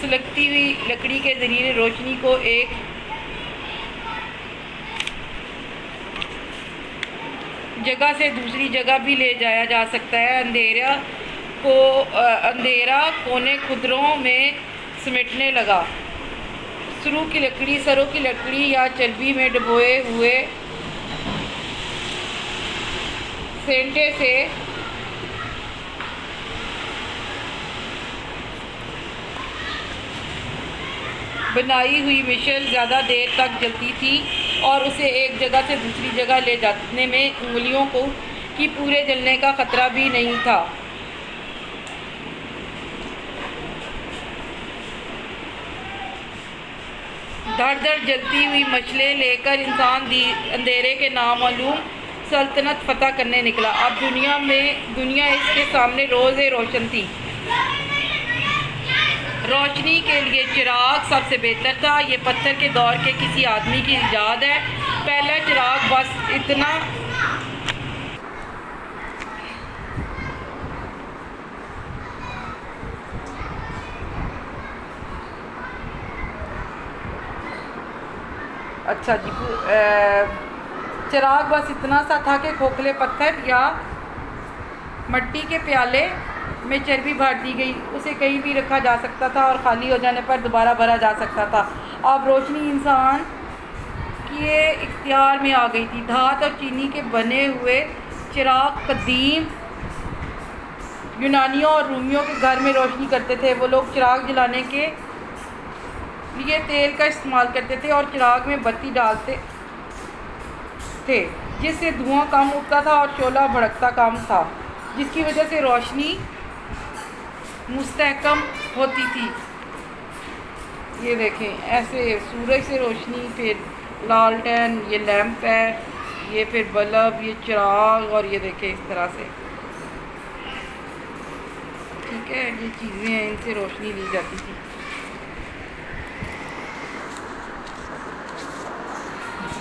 سلگتی ہوئی لکڑی کے ذریعے روشنی کو ایک جگہ سے دوسری جگہ بھی لے جایا جا سکتا ہے۔ اندھیرا کونے خدروں میں سمٹنے لگا۔ سروں کی لکڑی یا چربی میں ڈبوئے ہوئے سینٹے سے بنائی ہوئی مشل زیادہ دیر تک جلتی تھی اور اسے ایک جگہ سے دوسری جگہ لے جانے میں انگلیوں کی پورے جلنے کا خطرہ بھی نہیں تھا۔ دھڑ دھڑ جلتی ہوئی مشلیں لے کر انسان اندھیرے کے نامعلوم سلطنت فتح کرنے نکلا۔ اب دنیا اس کے سامنے روز روشن تھی۔ روشنی کے لیے چراغ سب سے بہتر تھا۔ یہ پتھر کے دور کے کسی آدمی کی ایجاد ہے۔ پہلا چراغ بس اتنا چراغ بس اتنا سا تھا کہ کھوکھلے پتھر یا مٹی کے پیالے میں چربی بھر دی گئی، اسے کہیں بھی رکھا جا سکتا تھا اور خالی ہو جانے پر دوبارہ بھرا جا سکتا تھا۔ اب روشنی انسان کے اختیار میں آ گئی تھی۔ دھات اور چینی کے بنے ہوئے چراغ قدیم یونانیوں اور رومیوں کے گھر میں روشنی کرتے تھے۔ وہ لوگ چراغ جلانے کے لیے تیل کا استعمال کرتے تھے اور چراغ میں بتی ڈالتے تھے جس سے دھواں کم اٹھتا تھا اور شعلہ بھڑکتا کم تھا، جس کی وجہ سے روشنی مستحکم ہوتی تھی۔ یہ دیکھیں ایسے سورج سے روشنی، پھر لالٹین، یہ لیمپ ہے، یہ پھر بلب، یہ چراغ، اور یہ دیکھیں اس طرح سے، ٹھیک ہے، یہ چیزیں ہیں، ان سے روشنی لی جاتی تھی۔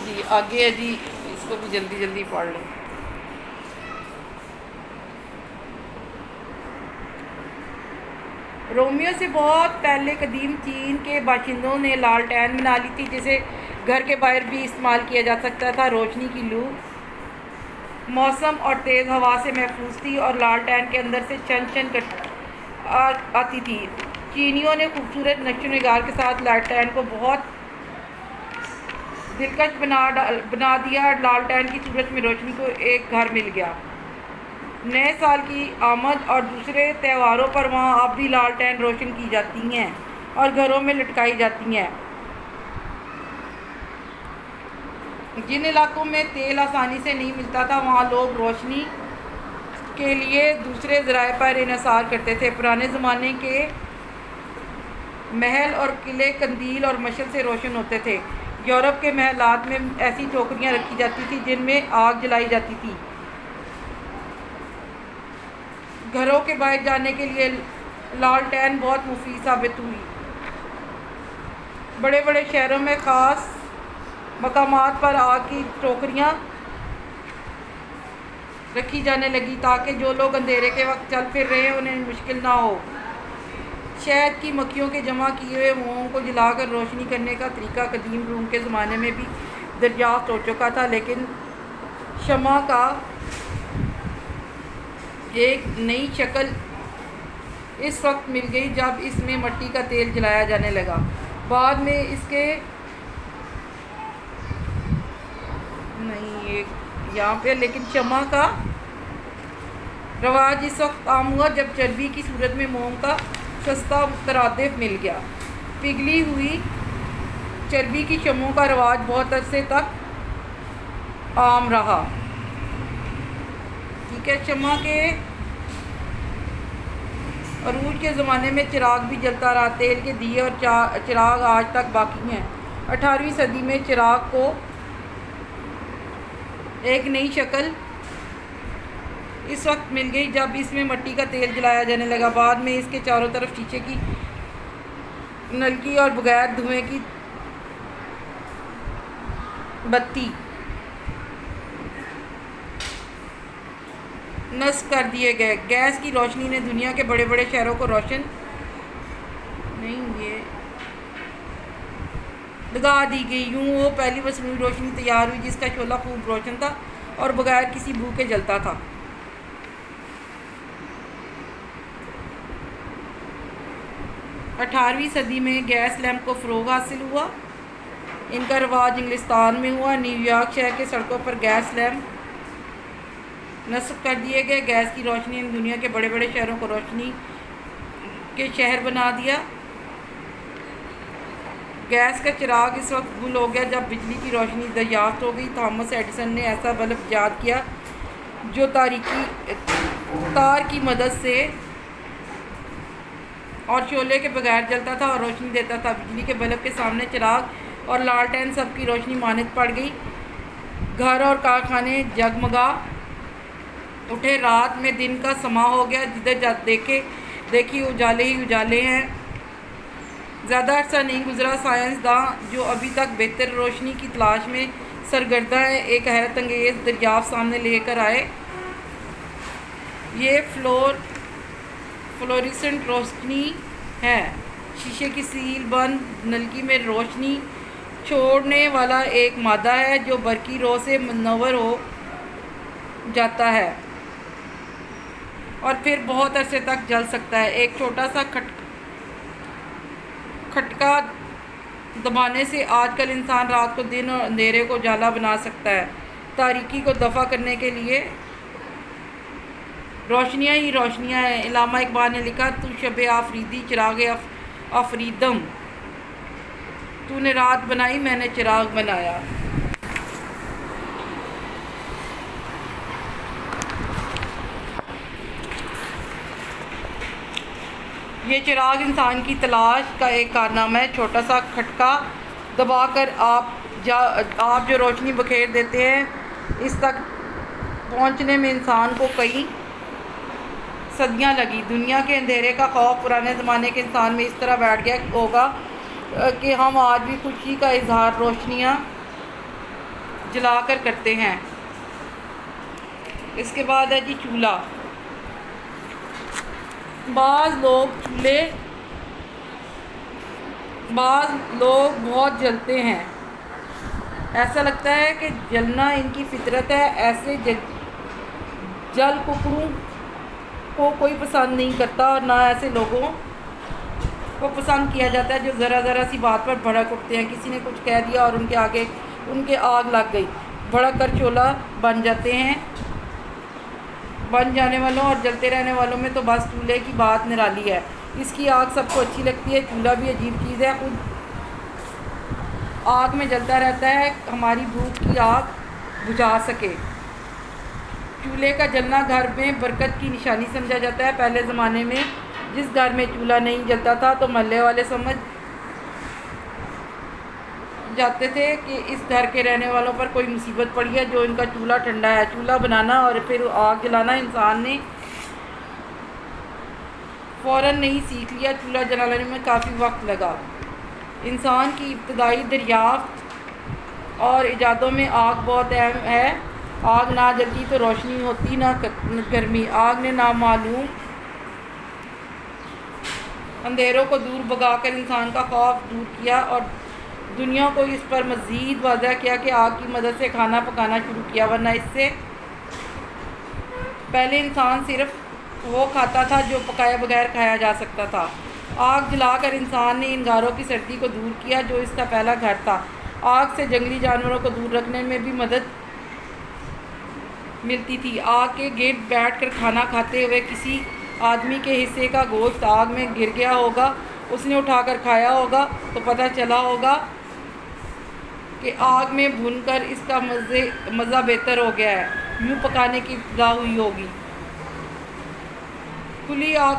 جی آگے ہے جی، اس کو بھی جلدی جلدی پڑھ لیں۔ رومیوں سے بہت پہلے قدیم چین کے باشندوں نے لالٹین بنا لی تھی، جسے گھر کے باہر بھی استعمال کیا جا سکتا تھا۔ روشنی کی لو موسم اور تیز ہوا سے محفوظ تھی اور لالٹین کے اندر سے چن آتی تھی۔ چینیوں نے خوبصورت نقش و نگار کے ساتھ لالٹین کو بہت دلکش بنا دیا۔ لالٹین کی صورت میں روشنی کو ایک گھر مل گیا۔ نئے سال کی آمد اور دوسرے تہواروں پر وہاں اب بھی لالٹین روشن کی جاتی ہیں اور گھروں میں لٹکائی جاتی ہیں۔ جن علاقوں میں تیل آسانی سے نہیں ملتا تھا، وہاں لوگ روشنی کے لیے دوسرے ذرائع پر انحصار کرتے تھے۔ پرانے زمانے کے محل اور قلعے قندیل اور مشل سے روشن ہوتے تھے۔ یورپ کے محلات میں ایسی ٹوکریاں رکھی جاتی تھیں جن میں آگ جلائی جاتی تھی۔ گھروں کے باہر جانے کے لیے لالٹین بہت مفید ثابت ہوئی۔ بڑے بڑے شہروں میں خاص مقامات پر آگ کی ٹوکریاں رکھی جانے لگی تاکہ جو لوگ اندھیرے کے وقت چل پھر رہے ہیں انہیں مشکل نہ ہو۔ شہد کی مکھیوں کے جمع کیے ہوئے موم کو جلا کر روشنی کرنے کا طریقہ قدیم روم کے زمانے میں بھی دریافت ہو چکا تھا، لیکن شمع کا ایک نئی شکل اس وقت مل گئی جب اس میں مٹی کا تیل جلایا جانے لگا۔ بعد میں اس کے یہاں پہ لیکن شمع کا رواج اس وقت عام ہوا جب چربی کی صورت میں موم کا سستا مترادف مل گیا۔ پگھلی ہوئی چربی کی شمعوں کا رواج بہت عرصے تک عام رہا، ٹھیک ہے۔ شمع کے عروج کے زمانے میں چراغ بھی جلتا رہا۔ تیل کے دیے اور چراغ آج تک باقی ہیں۔ 18ویں صدی میں چراغ کو ایک نئی شکل اس وقت مل گئی جب اس میں مٹی کا تیل جلایا جانے لگا۔ بعد میں اس کے چاروں طرف شیشے کی نلکی اور بغیر دھوئیں کی بتی نصب کر دیے گئے۔ گیس کی روشنی نے دنیا کے بڑے بڑے شہروں کو روشن نہیں یہ لگا دی گئی، یوں وہ پہلی مصنوعی روشنی تیار ہوئی جس کا شعلہ خوب روشن تھا اور بغیر کسی بو کے جلتا تھا۔ 18ویں صدی میں گیس لیمپ کو فروغ حاصل ہوا۔ ان کا رواج انگلستان میں ہوا۔ نیو یارک شہر کے سڑکوں پر گیس لیمپ نصب کر دیے گئے۔ گیس کی روشنی نے دنیا کے بڑے بڑے شہروں کو روشنی کے شہر بنا دیا۔ گیس کا چراغ اس وقت گل ہو گیا جب بجلی کی روشنی دریافت ہو گئی۔ تھامس ایڈیسن نے ایسا بلب ایجاد کیا جو تار کی مدد سے اور شعلے کے بغیر جلتا تھا اور روشنی دیتا تھا۔ بجلی کے بلب کے سامنے چراغ اور لالٹین سب کی روشنی مانند پڑ گئی۔ گھر اور کارخانے جگمگا اٹھے۔ رات میں دن کا سما ہو گیا۔ جدھر دیکھی اجالے ہی اجالے ہیں۔ زیادہ عرصہ نہیں گزرا، سائنسداں جو ابھی تک بہتر روشنی کی تلاش میں سرگرداں ہیں ایک حیرت انگیز دریافت سامنے لے کر آئے۔ یہ فلوریسنٹ روشنی ہے۔ شیشے کی سیل بند نلکی میں روشنی چھوڑنے والا ایک مادہ ہے جو برقی رو سے منور ہو جاتا ہے اور پھر بہت عرصے تک جل سکتا ہے۔ ایک چھوٹا سا کھٹکا دبانے سے آج کل انسان رات کو دن اور اندھیرے کو اجالا بنا سکتا ہے۔ تاریکی کو دفع کرنے کے لیے روشنیاں ہی روشنیاں ہیں۔ علامہ اقبال نے لکھا، تو شب آفریدی چراغ آفریدم، تو نے رات بنائی میں نے چراغ بنایا۔ یہ چراغ انسان کی تلاش کا ایک کارنامہ ہے۔ چھوٹا سا کھٹکا دبا کر آپ جو روشنی بکھیر دیتے ہیں، اس تک پہنچنے میں انسان کو کئی صدیاں لگی۔ دنیا کے اندھیرے کا خوف پرانے زمانے کے انسان میں اس طرح بیٹھ گیا ہوگا کہ ہم آج بھی خوشی کا اظہار روشنیاں جلا کر کرتے ہیں۔ اس کے بعد ہے جی چولہا۔ بعض لوگ بہت جلتے ہیں، ایسا لگتا ہے کہ جلنا ان کی فطرت ہے۔ ایسے جل ککڑوں کو کوئی پسند نہیں کرتا اور نہ ایسے لوگوں کو پسند کیا جاتا ہے جو ذرا سی بات پر بھڑک اٹھتے ہیں۔ کسی نے کچھ کہہ دیا اور ان کے آگ لگ گئی، بھڑک کر چولہا بن جاتے ہیں۔ بن جانے والوں اور جلتے رہنے والوں میں تو بس چولہے کی بات نرالی ہے۔ اس کی آگ سب کو اچھی لگتی ہے۔ چولہا بھی عجیب چیز ہے، خود آگ میں جلتا رہتا ہے، ہماری بھوک کی آگ بجھا سکے۔ چولہے کا جلنا گھر میں برکت کی نشانی سمجھا جاتا ہے۔ پہلے زمانے میں جس گھر میں چولہا نہیں جلتا تھا تو محلے والے سمجھ جاتے تھے کہ اس گھر کے رہنے والوں پر کوئی مصیبت پڑی ہے جو ان کا چولہا ٹھنڈا ہے۔ چولہا بنانا اور پھر آگ جلانا انسان نے فوراً نہیں سیکھ لیا، چولہا جلانے میں کافی وقت لگا۔ انسان کی ابتدائی دریافت اور ایجادوں میں آگ بہت اہم ہے۔ آگ نہ جلتی تو روشنی ہوتی نہ گرمی۔ آگ نے نامعلوم اندھیروں کو دور بھگا کر انسان کا خوف دور کیا اور دنیا کو اس پر مزید واضح کیا کہ آگ کی مدد سے کھانا پکانا شروع کیا، ورنہ اس سے پہلے انسان صرف وہ کھاتا تھا جو پکائے بغیر کھایا جا سکتا تھا۔ آگ جلا کر انسان نے ان غاروں کی سردی کو دور کیا جو اس کا پہلا گھر تھا۔ آگ سے جنگلی جانوروں کو دور رکھنے میں بھی مدد ملتی تھی۔ آگ کے گرد بیٹھ کر کھانا کھاتے ہوئے کسی آدمی کے حصے کا گوشت آگ میں گر گیا ہوگا، اس نے اٹھا کر کھایا ہوگا تو پتہ چلا ہوگا کہ آگ میں بھون کر اس کا مزہ بہتر ہو گیا ہے، یوں پکانے کی ابتدا ہوئی ہوگی۔ کھلی آگ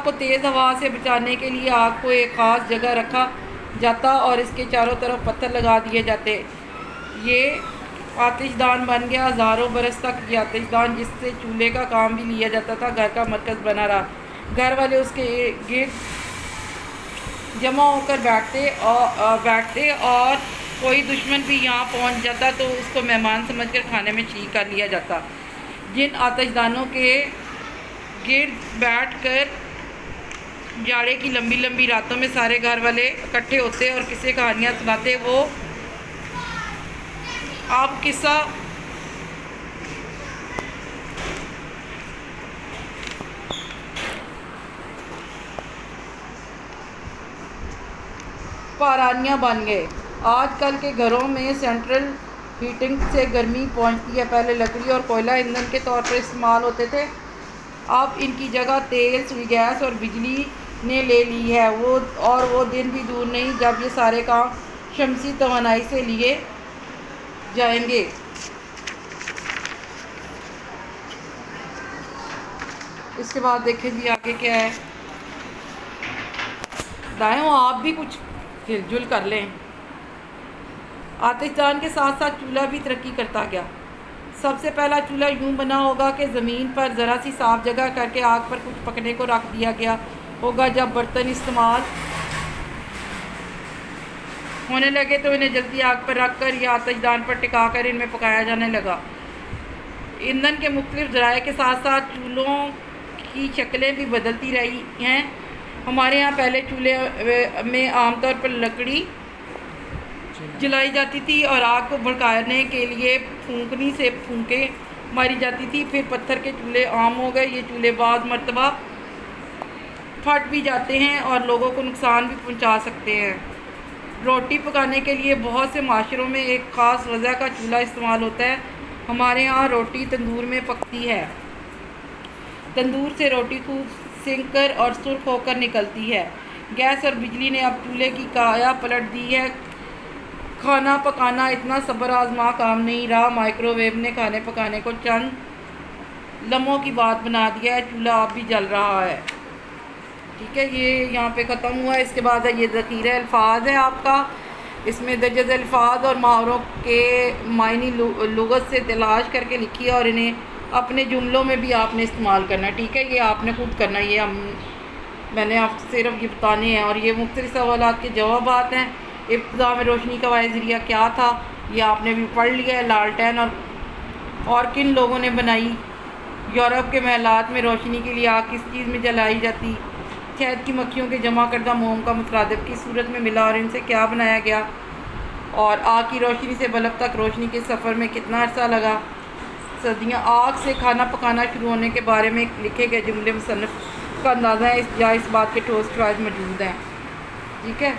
کو تیز ہوا سے بچانے کے لیے آگ کو ایک خاص جگہ رکھا جاتا اور اس کے چاروں طرف پتھر لگا دیے جاتے۔ یہ آتش دان بن گیا۔ ہزاروں برس تک یہ آتش دان، جس سے چولہے کا کام بھی لیا جاتا تھا، گھر کا مرکز بنا رہا۔ گھر والے اس کے گرد جمع ہو کر بیٹھتے اور کوئی دشمن بھی یہاں پہنچ جاتا تو اس کو مہمان سمجھ کر کھانے میں شریک کر لیا جاتا۔ جن آتش دانوں کے گرد بیٹھ کر جاڑے کی لمبی لمبی راتوں میں سارے گھر والے اکٹھے ہوتے اور قصے کہانیاں سناتے. وہ آپ قصہ پارانیاں بن گئے. آج کل کے گھروں میں سینٹرل ہیٹنگ سے گرمی پہنچتی ہے. پہلے لکڑی اور کوئلہ ایندھن کے طور پر استعمال ہوتے تھے. اب ان کی جگہ تیل، سوئی گیس اور بجلی نے لے لی ہے. وہ دن بھی دور نہیں جب یہ سارے کام شمسی توانائی سے لیے جائیں گے. اس کے بعد دیکھیں جی آگے کیا ہے. دائیں آپ بھی کچھ ہل جل کر لیں. آتش دان کے ساتھ ساتھ چولہا بھی ترقی کرتا گیا. سب سے پہلا چولہا یوں بنا ہوگا کہ زمین پر ذرا سی صاف جگہ کر کے آگ پر کچھ پکنے کو رکھ دیا گیا ہوگا. جب برتن استعمال ہونے لگے تو انہیں جلدی آگ پر رکھ کر یا آتش دان پر ٹکا کر ان میں پکایا جانے لگا. ایندھن کے مختلف ذرائع کے ساتھ ساتھ چولہوں کی شکلیں بھی بدلتی رہی ہیں. ہمارے ہاں پہلے چولہے میں عام طور پر لکڑی جلائی جاتی تھی اور آگ کو بھڑکانے کے لیے پھونکنی سے پھونکیں ماری جاتی تھی. پھر پتھر کے چولہے عام ہو گئے. یہ چولہے بعض مرتبہ پھٹ بھی جاتے ہیں اور لوگوں کو نقصان بھی پہنچا سکتے ہیں. روٹی پکانے کے لیے بہت سے معاشروں میں ایک خاص وضع کا چولہا استعمال ہوتا ہے. ہمارے ہاں روٹی تندور میں پکتی ہے. تندور سے روٹی خوب سنک کر اور سرخ ہو کر نکلتی ہے. گیس اور بجلی نے اب چولہے کی کایا پلٹ دی ہے. کھانا پکانا اتنا صبر آزما کام نہیں رہا. مائکرو ویو نے کھانے پکانے کو چند لمحوں کی بات بنا دیا ہے. چولہا اب بھی جل رہا ہے. ٹھیک ہے، یہ یہاں پہ ختم ہوا ہے. اس کے بعد یہ ذخیرہ الفاظ ہے آپ کا. اس میں درجہ الفاظ اور محاوروں کے معنی لغت سے تلاش کر کے لکھی ہے اور انہیں اپنے جملوں میں بھی آپ نے استعمال کرنا ہے. ٹھیک ہے، یہ آپ نے خود کرنا ہے. میں نے آپ صرف یہ بتانے ہیں. اور یہ مختلف سوالات کے جوابات ہیں. ابتدا میں روشنی کا واحد ذریعہ کیا تھا، یہ آپ نے بھی پڑھ لیا ہے. لالٹین اور کن لوگوں نے بنائی. یورپ کے محلات میں روشنی کے لیے آگ کس چیز میں جلائی جاتی. شہد کی مکھیوں کے جمع کردہ موم کا مترادف کس صورت میں ملا اور ان سے کیا بنایا گیا. اور آگ کی روشنی سے بلب تک روشنی کے سفر میں کتنا عرصہ لگا. صدیاں آگ سے کھانا پکانا شروع ہونے کے بارے میں لکھے گئے جملے مصنف کا اندازہ ہے یا اس بات کے ٹھوس شواہد موجود ہیں. ٹھیک ہے،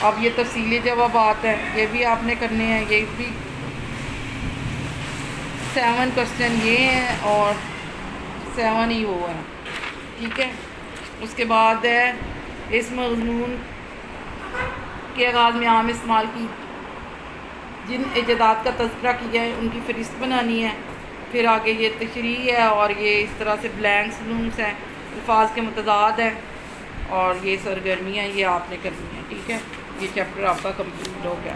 اب یہ تفصیلی جوابات ہیں، یہ بھی آپ نے کرنے ہیں. یہ بھی 7 کوسچن یہ ہیں اور 7 ہی وہ ہیں. ٹھیک ہے، اس کے بعد ہے اس مضمون کے آغاز میں عام استعمال کی جن ایجادات کا تذکرہ کیا ہے ان کی فہرست بنانی ہے. پھر آگے یہ تشریح ہے اور یہ اس طرح سے بلینکس لونگس ہیں، الفاظ کے متضاد ہیں اور یہ سرگرمیاں یہ آپ نے کرنی ہیں. ٹھیک ہے، یہ چیپٹر آپ کا کمپلیٹ ہو گیا.